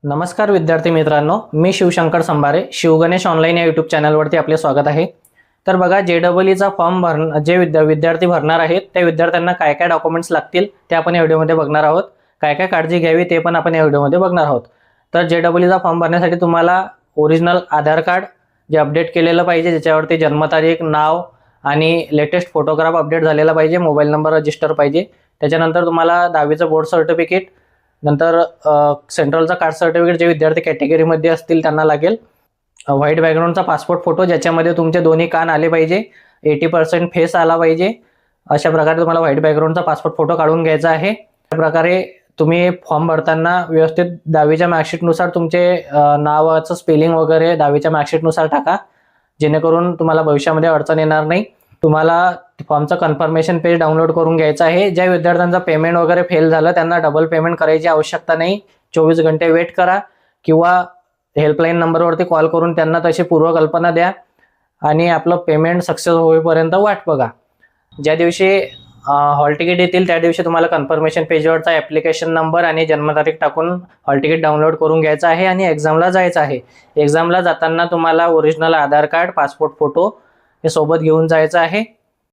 नमस्कार विद्यार्थी मित्रांनो, मी शिवशंकर संभारे शिवगणेश ऑनलाईन या यूट्यूब चॅनलवरती आपले स्वागत आहे। तर बघा, JEEचा फॉर्म जे विद्यार्थी भरणार आहेत त्या विद्यार्थ्यांना काय काय डॉक्युमेंट्स लागतील ते आपण या व्हिडिओमध्ये बघणार आहोत। काय काय काळजी घ्यावी ते पण आपण या व्हिडिओमध्ये बघणार आहोत। तर JEEचा फॉर्म भरण्यासाठी तुम्हाला ओरिजिनल आधार कार्ड जे अपडेट केलेलं पाहिजे, ज्याच्यावरती जन्मतारीख, नाव आणि लेटेस्ट फोटोग्राफ अपडेट झालेला पाहिजे, मोबाईल नंबर रजिस्टर पाहिजे। त्याच्यानंतर तुम्हाला 10वीचं बोर्ड सर्टिफिकेट, नंतर सेंट्रलचा कास्ट सर्टिफिकेट जे विद्यार्थी कॅटेगरीमध्ये असतील त्यांना लागेल। व्हाईट बॅकग्राऊंडचा पासपोर्ट फोटो ज्याच्यामध्ये तुमचे दोन्ही कान आले पाहिजे, 80% फेस आला पाहिजे, अशा प्रकारे तुम्हाला व्हाईट बॅकग्राऊंडचा पासपोर्ट फोटो काढून घ्यायचा आहे। त्या प्रकारे तुम्ही फॉर्म भरताना व्यवस्थित 10वीच्या मार्कशीटनुसार तुमचे नावाचं स्पेलिंग वगैरे 10वीच्या मार्कशीटनुसार टाका, जेणेकरून तुम्हाला भविष्यामध्ये अडचण येणार नाही। तुम्हाला फॉर्मचं कन्फर्मेशन पेज डाउनलोड करून घ्यायचं आहे। ज्या विद्यार्थ्यांचा पेमेंट वगैरे फेल झालं त्यांना डबल पेमेंट करायची आवश्यकता नाही, 24 घंटे वेट करा किंवा हेल्पलाईन नंबरवरती कॉल करून त्यांना तशी पूर्वकल्पना द्या आणि आपलं पेमेंट सक्सेस होईपर्यंत वाट बघा। ज्या दिवशी हॉल तिकीट येतील त्या दिवशी तुम्हाला कन्फर्मेशन पेजवरचा ॲप्लिकेशन नंबर आणि जन्मतारीख टाकून हॉल तिकीट डाउनलोड करून घ्यायचं आहे आणि एक्झामला जायचं आहे। एक्झामला जाताना तुम्हाला ओरिजिनल आधार कार्ड, पासपोर्ट फोटो हे सोबत घेऊन जायचं आहे।